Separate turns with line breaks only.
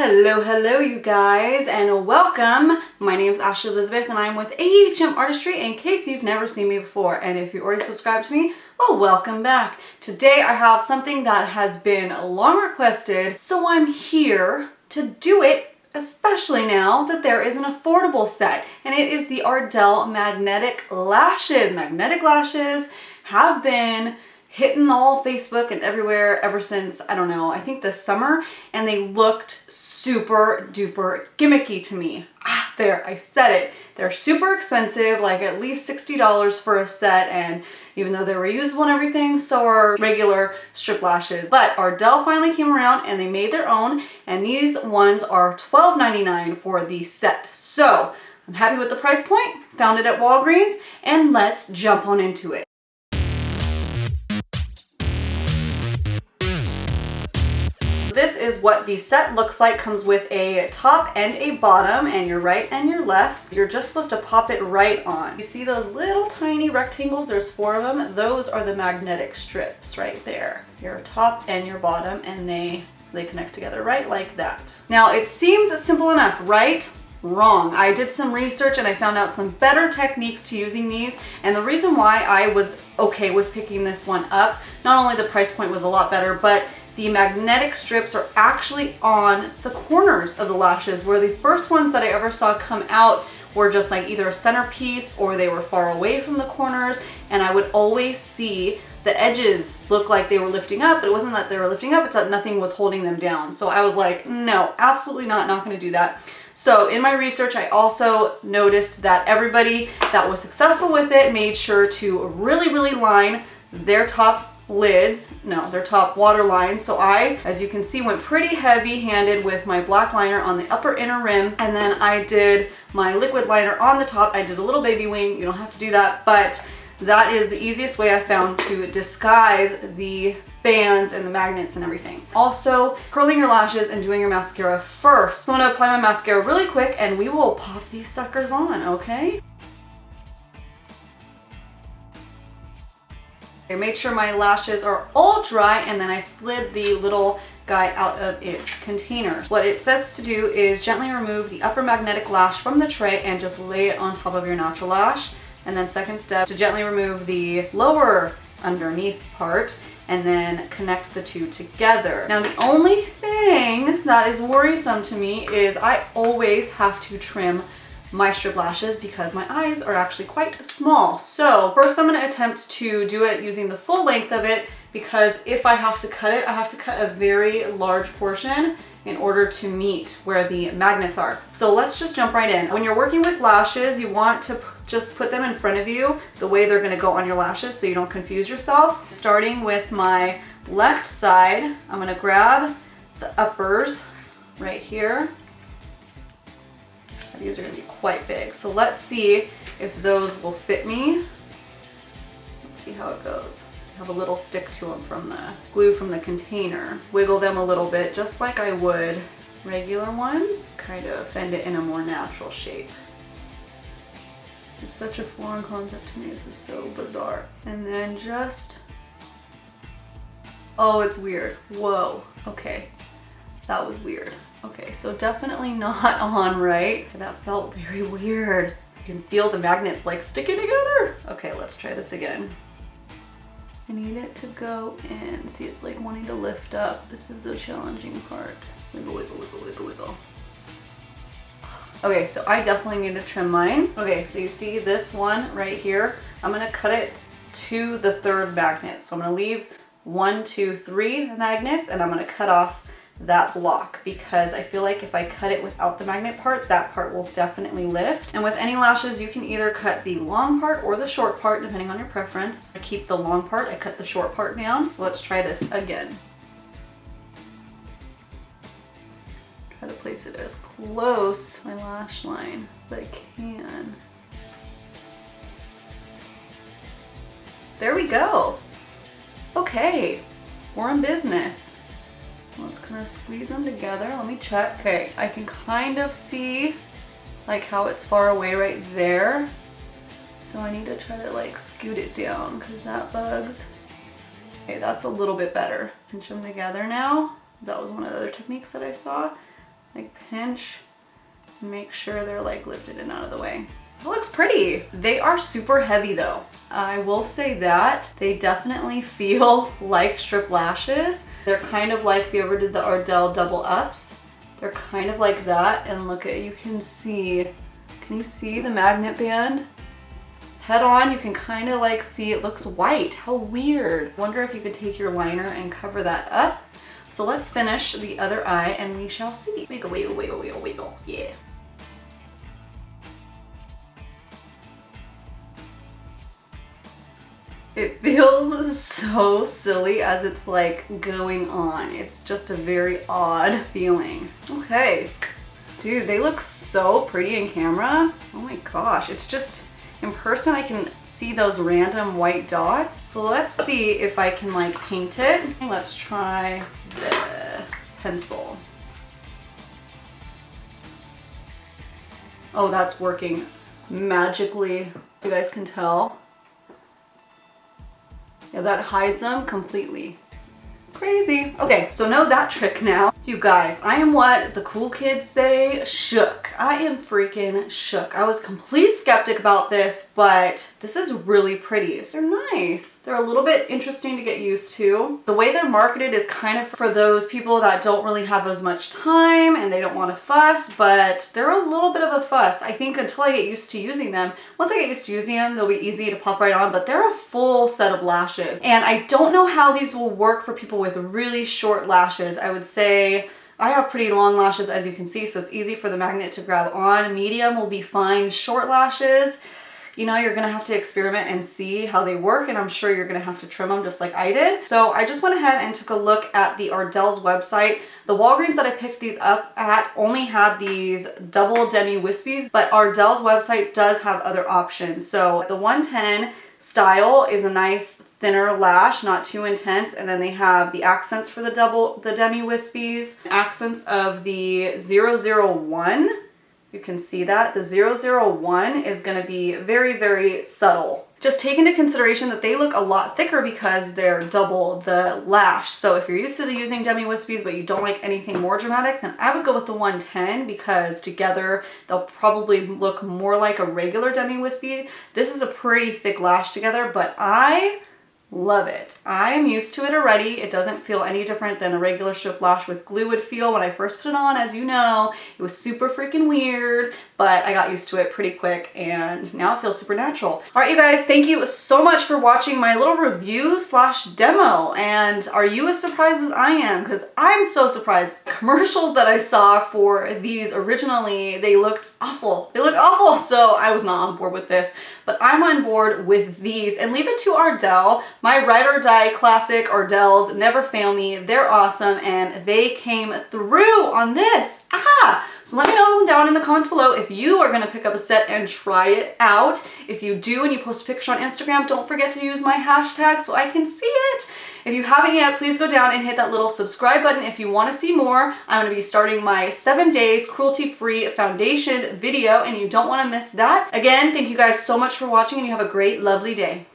Hello you guys, and welcome. My name is Ashley Elizabeth and I'm with AHM Artistry in case you've never seen me before. And if you already subscribed to me, well, welcome back. Today I have something that has been long requested, so I'm here to do it, especially now that there is an affordable set, and it is the Ardell Magnetic Lashes. Magnetic lashes have been hitting all Facebook and everywhere ever since, I don't know, I think this summer, and they looked super duper gimmicky to me. There, I said it. They're super expensive, like at least $60 for a set, and even though they're reusable and everything, so are regular strip lashes. But Ardell finally came around and they made their own, and these ones are $12.99 for the set. So I'm happy with the price point, found it at Walgreens, and let's jump on into it. This is what the set looks like. Comes with a top and a bottom, and your right and your left. You're just supposed to pop it right on. You see those little tiny rectangles? There's 4 of them. Those are the magnetic strips right there. Your top and your bottom, and they connect together right like that. Now it seems simple enough, right? Wrong. I did some research and I found out some better techniques to using these, and the reason why I was okay with picking this one up, not only the price point was a lot better, but the magnetic strips are actually on the corners of the lashes, where the first ones that I ever saw come out were just like either a centerpiece or they were far away from the corners, and I would always see the edges look like they were lifting up, but it wasn't that they were lifting up, it's that nothing was holding them down. So I was like, no, absolutely not going to do that. So in my research, I also noticed that everybody that was successful with it made sure to really line their top lids, their top water lines. So I, as you can see, went pretty heavy handed with my black liner on the upper inner rim, and then I did my liquid liner on the top. I did a little baby wing. You don't have to do that, but that is the easiest way I found to disguise the bands and the magnets and everything. Also, curling your lashes and doing your mascara first. So I'm gonna apply my mascara really quick and we will pop these suckers on, okay? I made sure my lashes are all dry, and then I slid the little guy out of its container. What it says to do is gently remove the upper magnetic lash from the tray and just lay it on top of your natural lash. And then second step, to gently remove the lower underneath part and then connect the two together. Now the only thing that is worrisome to me is I always have to trim my strip lashes because my eyes are actually quite small. So first I'm going to attempt to do it using the full length of it, because if I have to cut it, I have to cut a very large portion in order to meet where the magnets are. So let's just jump right in. When you're working with lashes, you want to just put them in front of you the way they're going to go on your lashes so you don't confuse yourself. Starting with my left side, I'm going to grab the uppers right here. These are going to be quite big, so let's see if those will fit me. Let's see how it goes. I have a little stick to them from the glue from the container. Wiggle them a little bit just like I would regular ones. Kind of bend it in a more natural shape. It's such a foreign concept to me. This is so bizarre. And then just, oh, it's weird. Whoa, okay. That was weird. Okay, so definitely not on right. That felt very weird. I can feel the magnets like sticking together. Okay, let's try this again. I need it to go in. See, it's like wanting to lift up. This is the challenging part. Wiggle, wiggle, wiggle, wiggle, wiggle. Okay, so I definitely need to trim mine. Okay, so you see this one right here. I'm gonna cut it to the 3rd magnet. So I'm gonna leave 1, 2, 3 magnets, and I'm gonna cut off that block, because I feel like if I cut it without the magnet part, that part will definitely lift. And with any lashes, you can either cut the long part or the short part, depending on your preference. I keep the long part, I cut the short part down. So let's try this again. Try to place it as close to my lash line as I can. There we go. Okay, we're in business. Let's kind of squeeze them together. Let me check. Okay, I can kind of see like how it's far away right there. So I need to try to like scoot it down because that bugs. Okay, that's a little bit better. Pinch them together now. That was one of the other techniques that I saw. like pinch, make sure they're like lifted and out of the way. It looks pretty. They are super heavy though. I will say that they definitely feel like strip lashes. They're kind of like, if you ever did the Ardell double ups, they're kind of like that. And look at, you can you see the magnet band? Head on, you can kind of like see it looks white. How weird. Wonder if you could take your liner and cover that up. So let's finish the other eye and we shall see. Wiggle, wiggle, wiggle, wiggle, wiggle. Yeah. It feels so silly as it's like going on. It's just a very odd feeling. Okay, dude, they look so pretty in camera. Oh my gosh, it's just, in person I can see those random white dots. So let's see if I can like paint it. Let's try the pencil. Oh, that's working magically. You guys can tell. Yeah, that hides them completely. Crazy. Okay, so know that trick now. You guys, I am what the cool kids say, shook. I am freaking shook. I was complete skeptic about this, but this is really pretty. They're nice. They're a little bit interesting to get used to. The way they're marketed is kind of for those people that don't really have as much time and they don't want to fuss, but they're a little bit of a fuss. I think until I get used to using them. Once I get used to using them, they'll be easy to pop right on, but they're a full set of lashes. And I don't know how these will work for people with really short lashes. I would say I have pretty long lashes, as you can see, so it's easy for the magnet to grab on. Medium will be fine. Short lashes, you know, you're gonna have to experiment and see how they work, and I'm sure you're gonna have to trim them just like I did. So I just went ahead and took a look at the Ardell's website. The Walgreens that I picked these up at only had these double demi wispies, but Ardell's website does have other options. So the 110 style is a nice thinner lash, not too intense, and then they have the accents for the demi wispies, accents of the 001. You can see that the 001 is going to be very, very subtle. Just take into consideration that they look a lot thicker because they're double the lash. So if you're used to using demi wispies but you don't like anything more dramatic, then I would go with the 110 because together they'll probably look more like a regular demi wispy. This is a pretty thick lash together, but I love it. I am used to it already. It doesn't feel any different than a regular strip lash with glue would feel when I first put it on. As you know, it was super freaking weird, but I got used to it pretty quick and now it feels super natural. All right, you guys, thank you so much for watching my little review slash demo. And are you as surprised as I am? Because I'm so surprised. Commercials that I saw for these originally, they looked awful. They looked awful, so I was not on board with this, but I'm on board with these. And leave it to Ardell. My ride or die classic Ardells never fail me. They're awesome and they came through on this. So let me know down in the comments below if you are going to pick up a set and try it out. If you do and you post a picture on Instagram, don't forget to use my hashtag so I can see it. If you haven't yet, please go down and hit that little subscribe button if you want to see more. I'm going to be starting my 7 days cruelty-free foundation video and you don't want to miss that. Again, thank you guys so much for watching and you have a great, lovely day.